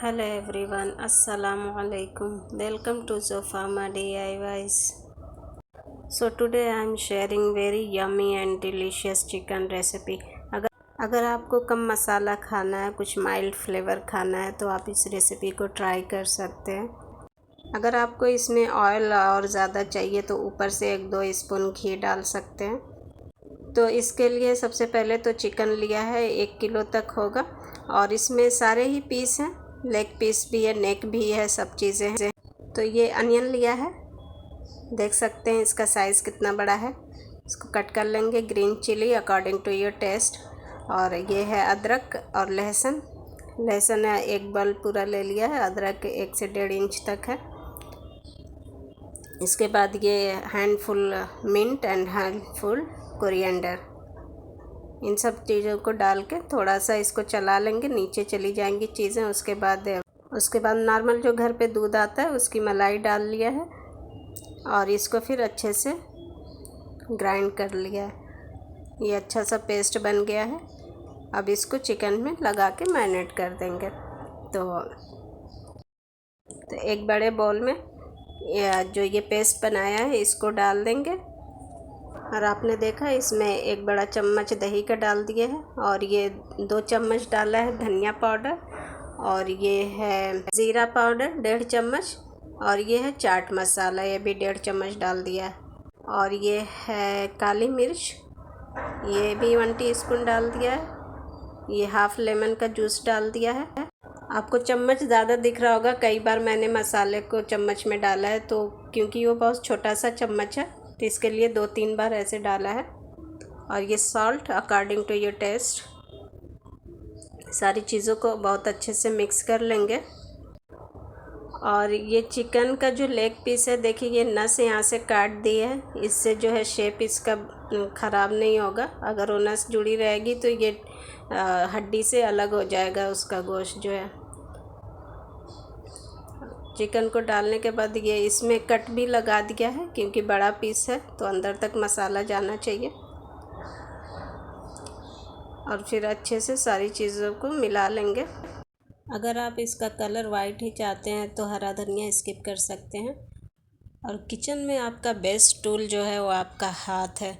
Hello everyone, Assalamu alaikum. Welcome to Zofama DIYs. So today I am sharing very yummy and delicious chicken recipe. अगर आपको कम मसाला खाना है, कुछ mild flavour खाना है तो आप इस रेसिपी को ट्राई कर सकते हैं। अगर आपको इसमें ऑयल और ज़्यादा चाहिए तो ऊपर से 1-2 स्पून घी डाल सकते हैं। तो इसके लिए सबसे पहले तो चिकन लिया है, 1 किलो तक होगा और इसमें सारे ही पीस हैं, लेग पीस भी है, नेक भी है, सब चीज़ें हैं। तो ये अनियन लिया है, देख सकते हैं इसका साइज़ कितना बड़ा है। इसको कट कर लेंगे। Green chilli according to your taste. और ये है अदरक और लहसुन है, 1 बल्ब पूरा ले लिया है। अदरक 1 से 1.5 इंच तक है। इसके बाद ये handful mint and handful coriander, इन सब चीज़ों को डाल के थोड़ा सा इसको चला लेंगे, नीचे चली जाएंगी चीज़ें। उसके बाद नॉर्मल जो घर पे दूध आता है उसकी मलाई डाल लिया है और इसको फिर अच्छे से ग्राइंड कर लिया है। ये अच्छा सा पेस्ट बन गया है। अब इसको चिकन में लगा के मैरिनेट कर देंगे। तो एक बड़े बाउल में जो ये पेस्ट बनाया है इसको डाल देंगे। और आपने देखा इसमें 1 बड़ा चम्मच दही का डाल दिए है और ये 2 चम्मच डाला है धनिया पाउडर और ये है ज़ीरा पाउडर 1.5 चम्मच और ये है चाट मसाला, ये भी 1.5 चम्मच डाल दिया है। और ये है काली मिर्च, ये भी 1 टीस्पून डाल दिया है। ये हाफ़ लेमन का जूस डाल दिया है। आपको चम्मच ज़्यादा दिख रहा होगा, कई बार मैंने मसाले को चम्मच में डाला है तो क्योंकि वो बहुत छोटा सा चम्मच है तो इसके लिए 2-3 बार ऐसे डाला है। और ये salt according to your taste. सारी चीज़ों को बहुत अच्छे से मिक्स कर लेंगे। और ये चिकन का जो लेग पीस है, देखिए ये नस यहाँ से काट दी है, इससे जो है शेप इसका ख़राब नहीं होगा। अगर वो नस जुड़ी रहेगी तो ये हड्डी से अलग हो जाएगा उसका गोश्त जो है। चिकन को डालने के बाद ये इसमें कट भी लगा दिया है क्योंकि बड़ा पीस है तो अंदर तक मसाला जाना चाहिए। और फिर अच्छे से सारी चीज़ों को मिला लेंगे। अगर आप इसका कलर वाइट ही चाहते हैं तो हरा धनिया स्किप कर सकते हैं। और किचन में आपका बेस्ट टूल जो है वो आपका हाथ है।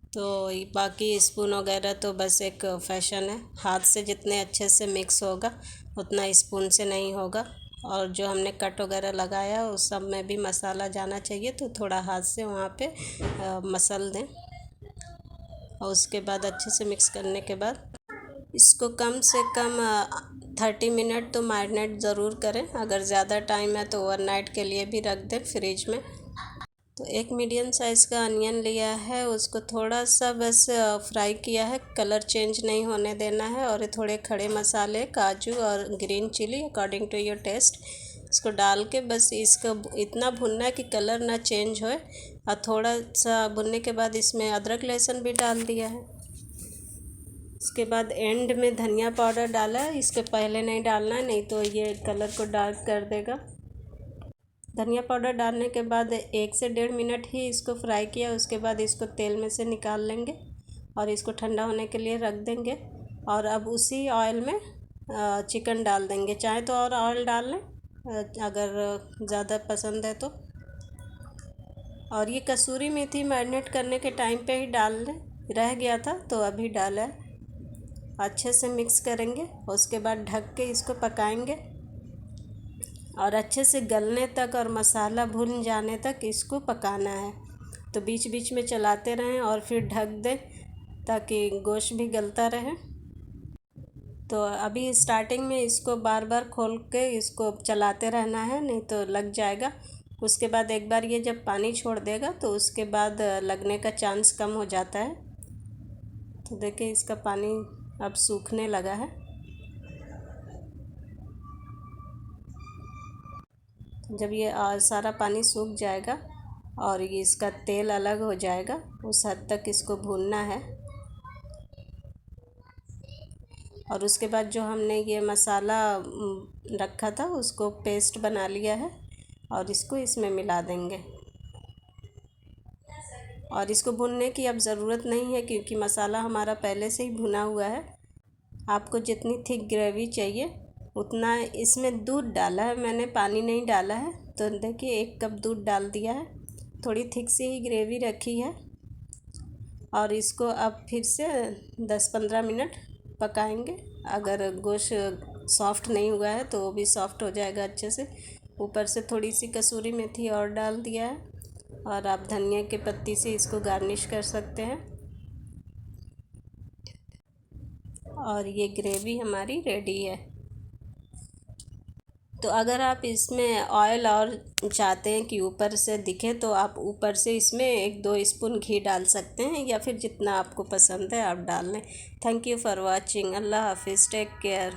तो बाकी स्पून वगैरह तो बस एक फैशन है, हाथ से जितने अच्छे से मिक्स होगा उतना स्पून से नहीं होगा। और जो हमने कट वगैरह लगाया उस सब में भी मसाला जाना चाहिए तो थोड़ा हाथ से वहाँ पे मसल दें। और उसके बाद अच्छे से मिक्स करने के बाद इसको कम से कम 30 मिनट तो मैरिनेट ज़रूर करें। अगर ज़्यादा टाइम है तो ओवरनाइट के लिए भी रख दें फ्रिज में। तो एक मीडियम साइज़ का अनियन लिया है, उसको थोड़ा सा बस फ्राई किया है, कलर चेंज नहीं होने देना है। और थोड़े खड़े मसाले, काजू और green chilli according to your taste, इसको डाल के बस इसको इतना भुनना है कि कलर ना चेंज होए। और थोड़ा सा भुनने के बाद इसमें अदरक लहसुन भी डाल दिया है। उसके बाद एंड में धनिया पाउडर डाला है, इसके पहले नहीं डालना है नहीं तो ये कलर को डार्क कर देगा। धनिया पाउडर डालने के बाद 1 से 1.5 मिनट ही इसको फ्राई किया। उसके बाद इसको तेल में से निकाल लेंगे और इसको ठंडा होने के लिए रख देंगे। और अब उसी ऑयल में चिकन डाल देंगे, चाहे तो और ऑयल डाल लें अगर ज़्यादा पसंद है तो। और ये कसूरी मेथी मैरिनेट करने के टाइम पे ही डाल लें, रह गया था तो अभी डाला है। अच्छे से मिक्स करेंगे, उसके बाद ढक के इसको पकाएंगे और अच्छे से गलने तक और मसाला भुन जाने तक इसको पकाना है। तो बीच बीच में चलाते रहें और फिर ढक दें ताकि गोश्त भी गलता रहे। तो अभी स्टार्टिंग में इसको बार बार खोल के इसको चलाते रहना है, नहीं तो लग जाएगा। उसके बाद एक बार ये जब पानी छोड़ देगा तो उसके बाद लगने का चांस कम हो जाता है। तो देखिए इसका पानी अब सूखने लगा है। जब ये सारा पानी सूख जाएगा और ये इसका तेल अलग हो जाएगा, उस हद तक इसको भूनना है। और उसके बाद जो हमने ये मसाला रखा था उसको पेस्ट बना लिया है और इसको इसमें मिला देंगे। और इसको भुनने की अब ज़रूरत नहीं है क्योंकि मसाला हमारा पहले से ही भुना हुआ है। आपको जितनी थिक ग्रेवी चाहिए उतना इसमें दूध डाला है मैंने, पानी नहीं डाला है। तो देखिए 1 कप दूध डाल दिया है। थोड़ी थिक सी ही ग्रेवी रखी है और इसको अब फिर से 10-15 मिनट पकाएंगे। अगर गोश्त सॉफ्ट नहीं हुआ है तो वो भी सॉफ्ट हो जाएगा अच्छे से। ऊपर से थोड़ी सी कसूरी मेथी और डाल दिया है और आप धनिया के पत्ती से इसको गार्निश कर सकते हैं। और ये ग्रेवी हमारी रेडी है। तो अगर आप इसमें ऑयल और चाहते हैं कि ऊपर से दिखे तो आप ऊपर से इसमें 1-2 स्पून घी डाल सकते हैं, या फिर जितना आपको पसंद है आप डाल लें। Thank you for watching. अल्लाह हाफिज़, टेक केयर।